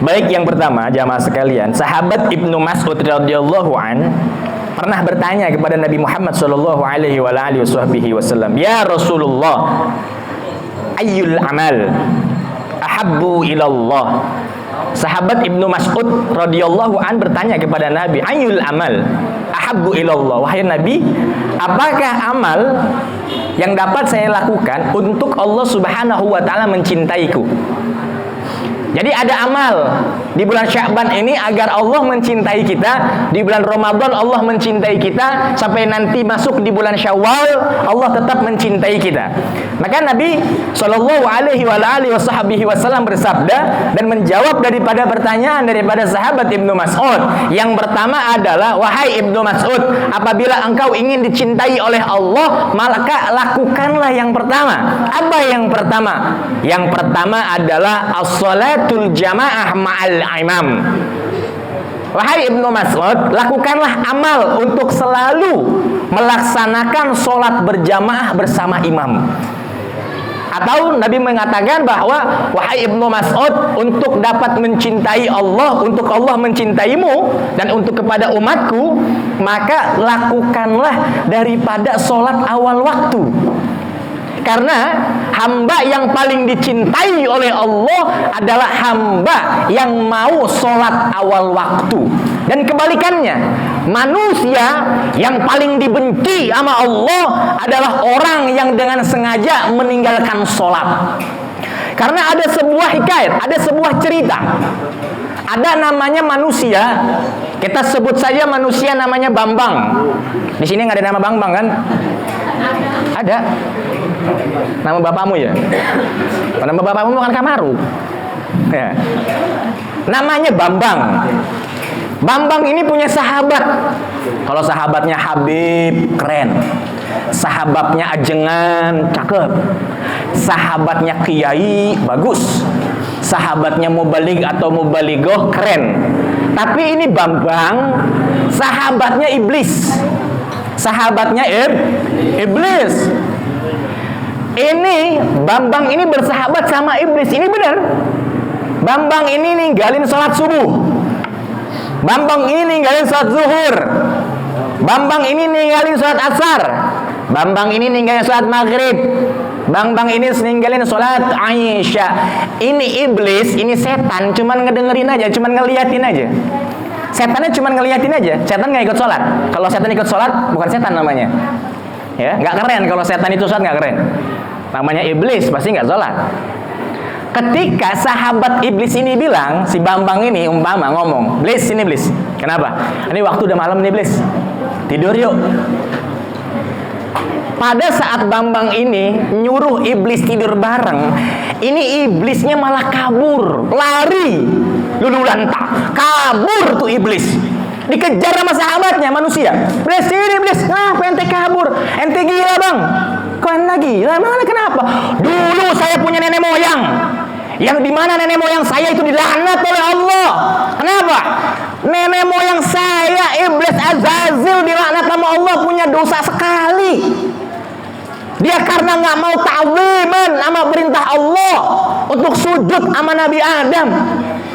Baik, yang pertama jamaah sekalian, sahabat Ibnu Mas'ud radhiyallahu an pernah bertanya kepada Nabi Muhammad sallallahu alaihi wasallam, "Ya Rasulullah, ayyul amal ahabbu ilallah?" Sahabat Ibnu Mas'ud radhiyallahu an bertanya kepada Nabi, "Ayyul amal ahabbu ilallah?" Wahai Nabi, apakah amal yang dapat saya lakukan untuk Allah Subhanahu wa taala mencintaiku? Jadi ada amal di bulan Sya'ban ini agar Allah mencintai kita, di bulan Ramadan Allah mencintai kita, sampai nanti masuk di bulan Syawal Allah tetap mencintai kita. Maka Nabi Shallallahu alaihi wasallam bersabda dan menjawab daripada pertanyaan daripada sahabat Ibnu Mas'ud. Yang pertama adalah, wahai Ibnu Mas'ud, apabila engkau ingin dicintai oleh Allah, maka lakukanlah yang pertama. Apa yang pertama? Yang pertama adalah as-salatul jamaah ma'al imam. Wahai Ibnu Mas'ud, lakukanlah amal untuk selalu melaksanakan sholat berjamaah bersama imam. Atau Nabi mengatakan bahwa, wahai Ibnu Mas'ud, untuk dapat mencintai Allah, untuk Allah mencintaimu, dan untuk kepada umatku, maka lakukanlah daripada sholat awal waktu. Karena hamba yang paling dicintai oleh Allah adalah hamba yang mau sholat awal waktu. Dan kebalikannya, manusia yang paling dibenci sama Allah adalah orang yang dengan sengaja meninggalkan sholat. Karena ada sebuah hikayat, ada sebuah cerita. Ada namanya manusia, kita sebut saja manusia namanya Bambang. Di sini nggak ada nama Bambang kan? Ada. Nama bapakmu ya? Nama bapakmu bukan Kamaru. Ya. Namanya Bambang. Bambang ini punya sahabat. Kalau sahabatnya Habib, keren. Sahabatnya Ajengan, cakep. Sahabatnya Kiai, bagus. Sahabatnya Mubalig atau Mubaligoh, keren. Tapi ini Bambang, sahabatnya iblis. Sahabatnya iblis. Ini Bambang ini bersahabat sama iblis. Ini benar. Bambang ini ninggalin sholat subuh. Bambang ini ninggalin sholat zuhur. Bambang ini ninggalin sholat asar. Bambang ini ninggalin sholat maghrib. Bambang ini ninggalin sholat Aisyah. Ini iblis, ini setan, cuman ngedengerin aja, cuman ngeliatin aja. Setannya cuman ngeliatin aja. Setan nggak ikut sholat. Kalau setan ikut sholat, bukan setan namanya. Ya, nggak keren. Kalau setan itu sholat nggak keren. Namanya iblis, pasti nggak sholat. Ketika sahabat iblis ini bilang, si Bambang ini umpama ngomong, "Iblis, sini iblis. Kenapa? Ini waktu udah malam nih iblis. Tidur yuk." Pada saat Bambang ini nyuruh iblis tidur bareng, ini iblisnya malah kabur, lari, lululanta, kabur tuh iblis. Dikejar sama sahabatnya manusia. "Iblis, sini iblis. Nah, ente kabur. Ente gila bang. Kok ente gila? Mana kenapa? Dulu saya punya nenek moyang. Yang dimana nenek moyang saya itu dilaknat oleh Allah. Kenapa? Nenek moyang saya, iblis Azazil, dilaknat sama Allah, punya dosa sekali. Dia karena nggak mau ta'ziman sama perintah Allah untuk sujud sama Nabi Adam.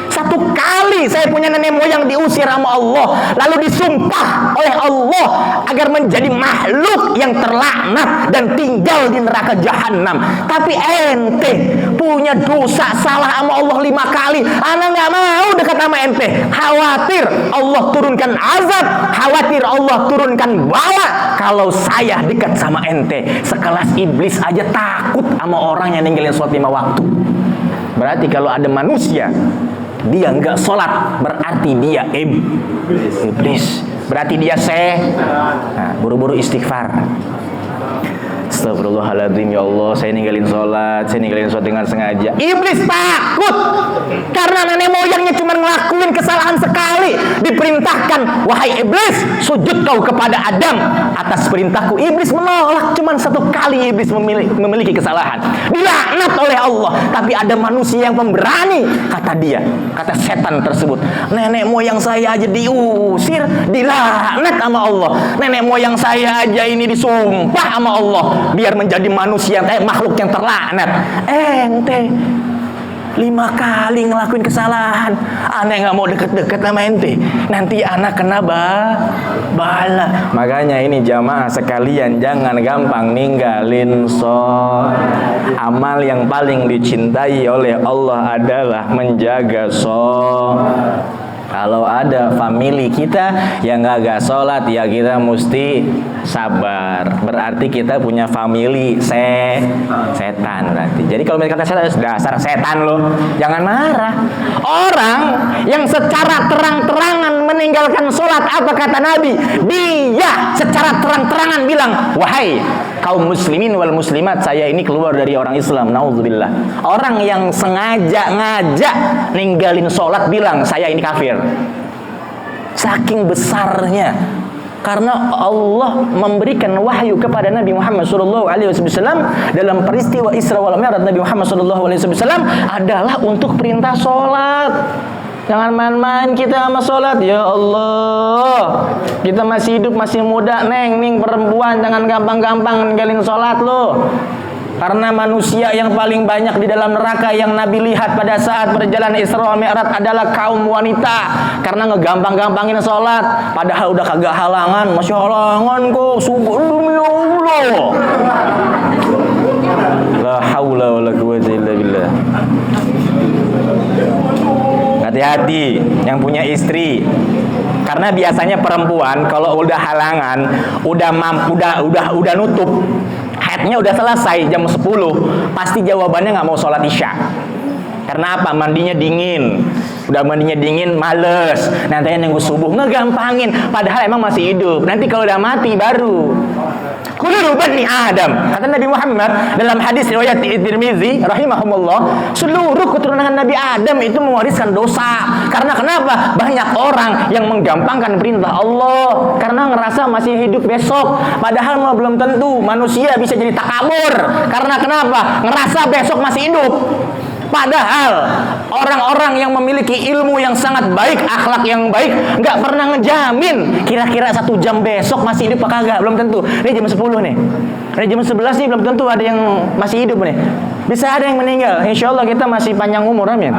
Satu kali saya punya nenek moyang diusir sama Allah, lalu disumpah oleh Allah agar menjadi makhluk yang terlaknat dan tinggal di neraka jahanam. Tapi ente punya dosa salah sama Allah 5 kali. Ana nggak mau dekat sama ente. Khawatir Allah turunkan azab, khawatir Allah turunkan bala kalau saya dekat sama ente. Sekelas iblis aja takut sama orang yang ninggalin sholat 5 waktu. Berarti kalau ada manusia dia nggak sholat, berarti dia iblis. Berarti dia buru-buru istighfar. Astagfirullahaladzim, ya Allah, saya ninggalin sholat dengan sengaja. Iblis takut karena nenek moyangnya cuma ngelakuin kesalahan sekali. Diperintahkan, wahai iblis, sujud kau kepada Adam atas perintahku. Iblis menolak, cuma 1 kali iblis memiliki kesalahan, dilaknat oleh Allah. Tapi ada manusia yang pemberani, kata setan tersebut. Nenek moyang saya aja diusir, dilaknat sama Allah. Nenek moyang saya aja ini disumpah sama Allah biar menjadi manusia, makhluk yang terlaknat. Ente 5 kali ngelakuin kesalahan. Aneh nggak mau deket-deket sama ente, nanti anak kena bala. Makanya ini jamaah sekalian, jangan gampang ninggalin sholat. Amal yang paling dicintai oleh Allah adalah menjaga sholat. Kalau ada family kita yang gak sholat, ya kita mesti sabar. Berarti kita punya family setan berarti. Jadi kalau mereka kata dasar setan lo, jangan marah. Orang yang secara terang-terangan meninggalkan sholat, apa kata Nabi? Dia secara terang-terangan bilang, wahai kaum muslimin wal muslimat, saya ini keluar dari orang Islam. Nauzubillah. Orang yang sengaja ngajak ninggalin sholat bilang, saya ini kafir. Saking besarnya, karena Allah memberikan wahyu kepada Nabi Muhammad SAW dalam peristiwa Isra wal Mi'raj. Nabi Muhammad SAW adalah untuk perintah sholat. Jangan main-main kita sama sholat. Ya Allah, kita masih hidup, masih muda, ning perempuan, jangan gampang-gampang ninggalin sholat lo. Karena manusia yang paling banyak di dalam neraka yang Nabi lihat pada saat perjalanan Isra wal Mi'raj adalah kaum wanita. Karena ngegampang-gampangin sholat, padahal udah kagak halangan, masih halangan kok. Subhanallah, Allah. La haula wala quwwata illa billah. Hati-hati yang punya istri. Karena biasanya perempuan kalau udah halangan, udah nutup, haidnya udah selesai jam 10, pasti jawabannya nggak mau sholat isya. Karena apa? Mandinya dingin. Udah mandinya dingin, males. Nanti nunggu subuh, ngegampangin. Padahal emang masih hidup. Nanti kalau udah mati baru. Kullu bani Adam. Kata Nabi Muhammad dalam hadis riwayat Tirmizi rahimahumullah, seluruh keturunan Nabi Adam itu mewariskan dosa. Karena kenapa? Banyak orang yang menggampangkan perintah Allah karena ngerasa masih hidup besok. Padahal belum tentu. Manusia bisa jadi takabur. Karena kenapa? Ngerasa besok masih hidup. Padahal orang-orang yang memiliki ilmu yang sangat baik, akhlak yang baik, nggak pernah ngejamin kira-kira 1 jam besok masih hidup apa kagak. Belum tentu. Ini jam 10 nih, ini jam 11 nih, belum tentu ada yang masih hidup nih. Bisa ada yang meninggal. Insya Allah kita masih panjang umur, amin.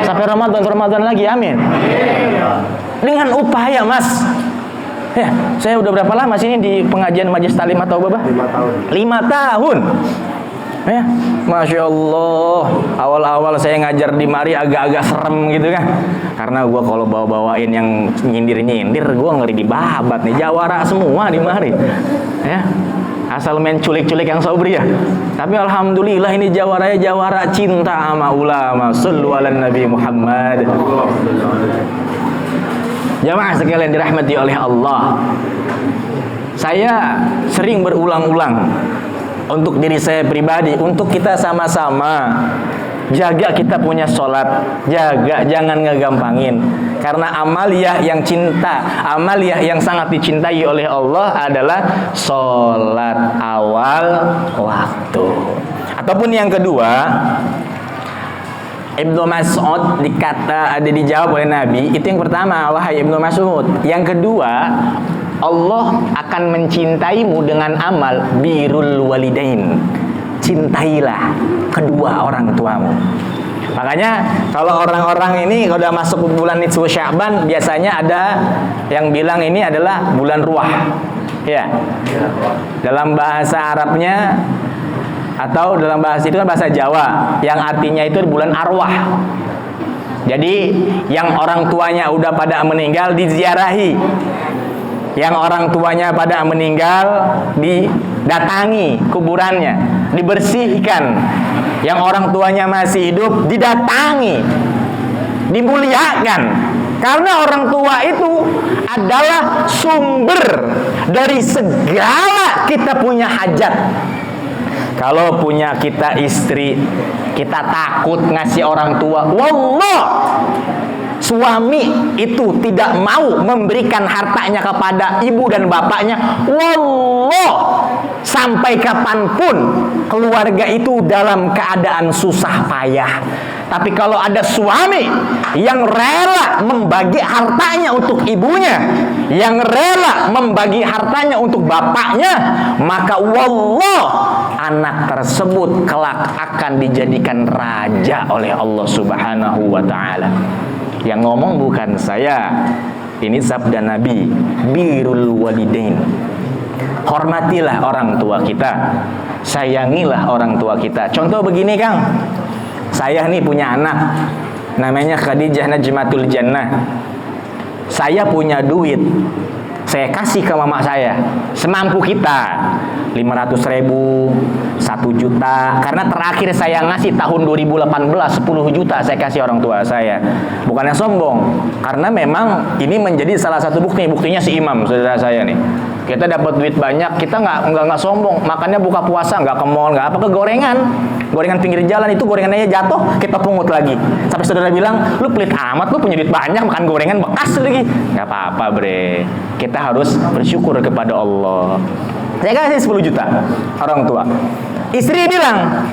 Sampai Ramadan lagi, amin. Dengan upaya, Mas. Ya, saya udah berapa lama sih ini di pengajian Majelis Taklim atau Babah? 5 tahun. Ya, Masya Allah. Awal-awal saya ngajar di mari agak-agak serem gitu kan. Karena gue kalau bawa-bawain yang nyindir-nyindir, gue ngeri dibabat nih. Jawara semua di mari. Ya, asal main culik-culik yang sobri ya. Tapi alhamdulillah ini jawaranya jawara cinta sama ulama. Shallu ala Nabi Muhammad. Jamaah sekalian dirahmati oleh Allah. Saya sering berulang-ulang untuk diri saya pribadi, untuk kita sama-sama jaga kita punya sholat, jaga, jangan ngegampangin. Karena amaliyah yang amaliyah yang sangat dicintai oleh Allah adalah sholat awal waktu. Ataupun yang kedua, Ibnu Mas'ud dijawab oleh Nabi. Itu yang pertama, wahai Ibnu Mas'ud. Yang kedua, Allah akan mencintaimu dengan amal birrul walidain. Cintailah kedua orang tuamu. Makanya kalau orang-orang ini kalau udah masuk bulan Nisfu Sya'ban, biasanya ada yang bilang ini adalah bulan ruah. Ya. Dalam bahasa Arabnya atau dalam bahasa itu kan bahasa Jawa, yang artinya itu bulan arwah. Jadi yang orang tuanya udah pada meninggal diziarahi. Yang orang tuanya pada meninggal didatangi kuburannya, dibersihkan. Yang orang tuanya masih hidup didatangi, dimuliakan. Karena orang tua itu adalah sumber dari segala kita punya hajat. Kalau punya kita istri, kita takut ngasih orang tua. Wallah, suami itu tidak mau memberikan hartanya kepada ibu dan bapaknya. Wallah, sampai kapanpun keluarga itu dalam keadaan susah payah. Tapi kalau ada suami yang rela membagi hartanya untuk ibunya, yang rela membagi hartanya untuk bapaknya, maka wallah anak tersebut kelak akan dijadikan raja oleh Allah Subhanahu wa ta'ala. Yang ngomong bukan saya, ini sabda Nabi, birrul walidain. Hormatilah orang tua kita, sayangilah orang tua kita. Contoh begini Kang, saya nih punya anak namanya Khadijah Najmatul Jannah. Saya punya duit, saya kasih ke mama saya semampu kita, 500.000, 1 juta. Karena terakhir saya ngasih tahun 2018 10 juta saya kasih orang tua saya. Bukannya sombong, karena memang ini menjadi salah satu buktinya si imam saudara saya nih. Kita dapat duit banyak, kita nggak sombong, makannya buka puasa nggak ke mall, nggak apa, ke gorengan pinggir jalan, itu gorengannya jatuh kita pungut lagi. Sampai saudara bilang, lu pelit amat, lu punya duit banyak makan gorengan bekas lagi. Nggak apa-apa bre, kita harus bersyukur kepada Allah. Saya kasih 10 juta orang tua. Istri bilang,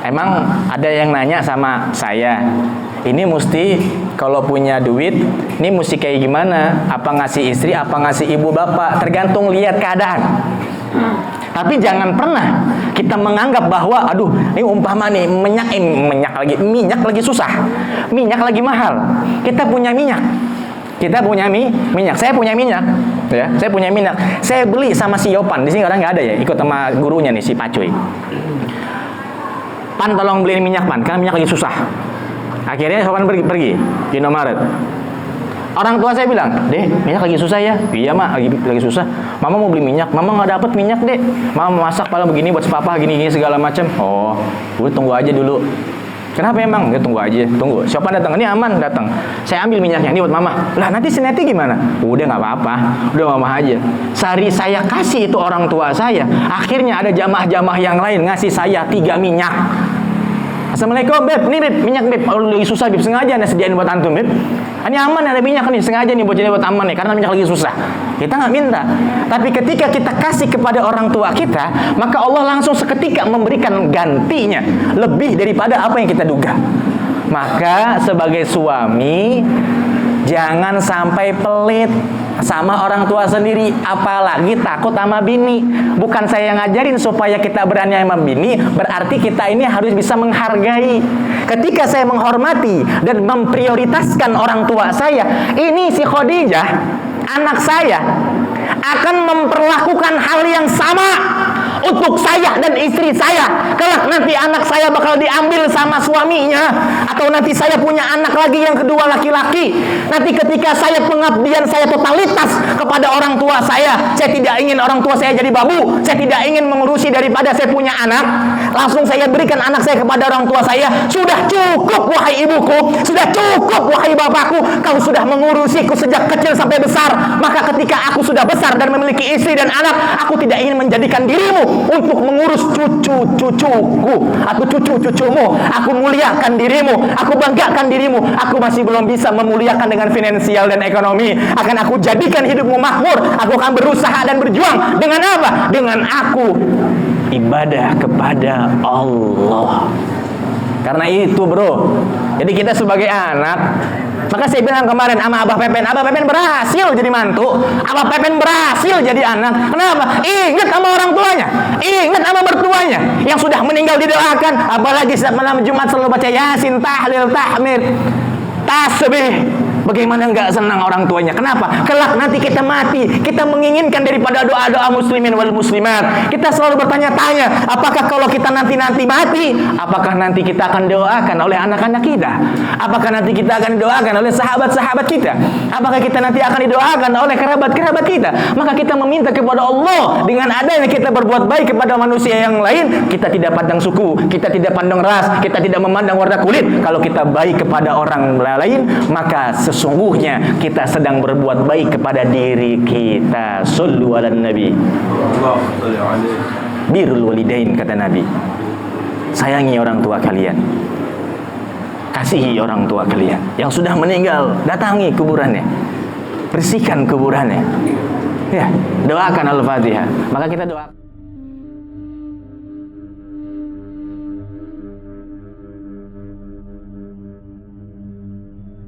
emang ada yang nanya sama saya, ini mesti kalau punya duit, ini mesti kayak gimana? Apa ngasih istri, apa ngasih ibu bapak? Tergantung lihat keadaan. Tapi jangan pernah kita menganggap bahwa, aduh, ini umpama nih minyak lagi susah, minyak lagi mahal. Kita punya minyak. Saya punya minyak, ya. Saya punya minyak. Saya beli sama si Yopan. Di sini orang nggak ada ya, ikut sama gurunya nih si Pacuy. Pan, tolong beliin minyak Pan, karena minyak lagi susah. Akhirnya Yopan pergi di Indomaret. Orang tua saya bilang, Deh, minyak lagi susah ya? Iya mak, lagi susah. Mama mau beli minyak, mama nggak dapet minyak deh. Mama mau masak paling begini buat papa, gini segala macam. Oh, udah tunggu aja dulu. Kenapa emang? Ya tunggu aja, tunggu. Siapa datang? Ini aman datang. Saya ambil minyaknya, ini buat mama. Lah nanti si Neti gimana? Udah nggak apa-apa, udah mama aja. Sehari saya kasih itu orang tua saya, akhirnya ada jamaah-jamaah yang lain ngasih saya 3 minyak. Assalamualaikum Beb, nih Beb, minyak Beb. Kalau lagi susah Beb, sengaja nih sediain buat antum Beb. Ini aman, ada minyak nih, sengaja nih buat aman nih, karena minyak lagi susah. Kita nggak minta. Tapi ketika kita kasih kepada orang tua kita, maka Allah langsung seketika memberikan gantinya lebih daripada apa yang kita duga. Maka sebagai suami, jangan sampai pelit sama orang tua sendiri, apalagi takut sama bini. Bukan saya yang ngajarin supaya kita berani sama bini, berarti kita ini harus bisa menghargai. Ketika saya menghormati dan memprioritaskan orang tua saya, ini si Khadijah, anak saya, akan memperlakukan hal yang sama untuk saya dan istri saya. Kelak nanti anak saya bakal diambil sama suaminya, atau nanti saya punya anak lagi yang kedua laki-laki. Nanti ketika saya pengabdian, saya totalitas kepada orang tua saya tidak ingin orang tua saya jadi babu, saya tidak ingin mengurusi daripada saya punya anak, langsung saya berikan anak saya kepada orang tua saya. Sudah cukup wahai ibuku, sudah cukup wahai bapakku, kau sudah mengurusiku sejak kecil sampai besar. Maka ketika aku sudah besar dan memiliki istri dan anak, aku tidak ingin menjadikan dirimu untuk mengurus cucu-cucuku atau cucu-cucumu. Aku muliakan dirimu, aku banggakan dirimu. Aku masih belum bisa memuliakan dengan finansial dan ekonomi. Akan aku jadikan hidupmu makmur. Aku akan berusaha dan berjuang. Dengan apa? Dengan aku ibadah kepada Allah. Karena itu bro, jadi kita sebagai anak, maka saya bilang kemarin sama Abah Pepen berhasil jadi mantu, Abah Pepen berhasil jadi anak. Kenapa? Ingat sama orang tuanya, ingat sama mertuanya yang sudah meninggal didoakan. Apalagi setiap malam Jumat selalu baca Yasin, tahlil, tahmid, tasbih. Bagaimana nggak senang orang tuanya? Kenapa? Kelak nanti kita mati, kita menginginkan daripada doa-doa muslimin wal muslimat. Kita selalu bertanya-tanya, apakah kalau kita nanti mati, apakah nanti kita akan doakan oleh anak-anak kita? Apakah nanti kita akan didoakan oleh sahabat-sahabat kita? Apakah kita nanti akan didoakan oleh kerabat-kerabat kita? Maka kita meminta kepada Allah, dengan adanya kita berbuat baik kepada manusia yang lain, kita tidak pandang suku, kita tidak pandang ras, kita tidak memandang warna kulit. Kalau kita baik kepada orang lain, maka sesungguhnya kita sedang berbuat baik kepada diri kita. Shallu ala Nabi. Birrul walidain, kata Nabi. Sayangi orang tua kalian, kasihi orang tua kalian. Yang sudah meninggal, datangi kuburannya, bersihkan kuburannya. Ya, doakan Al-Fatihah. Maka kita doakan.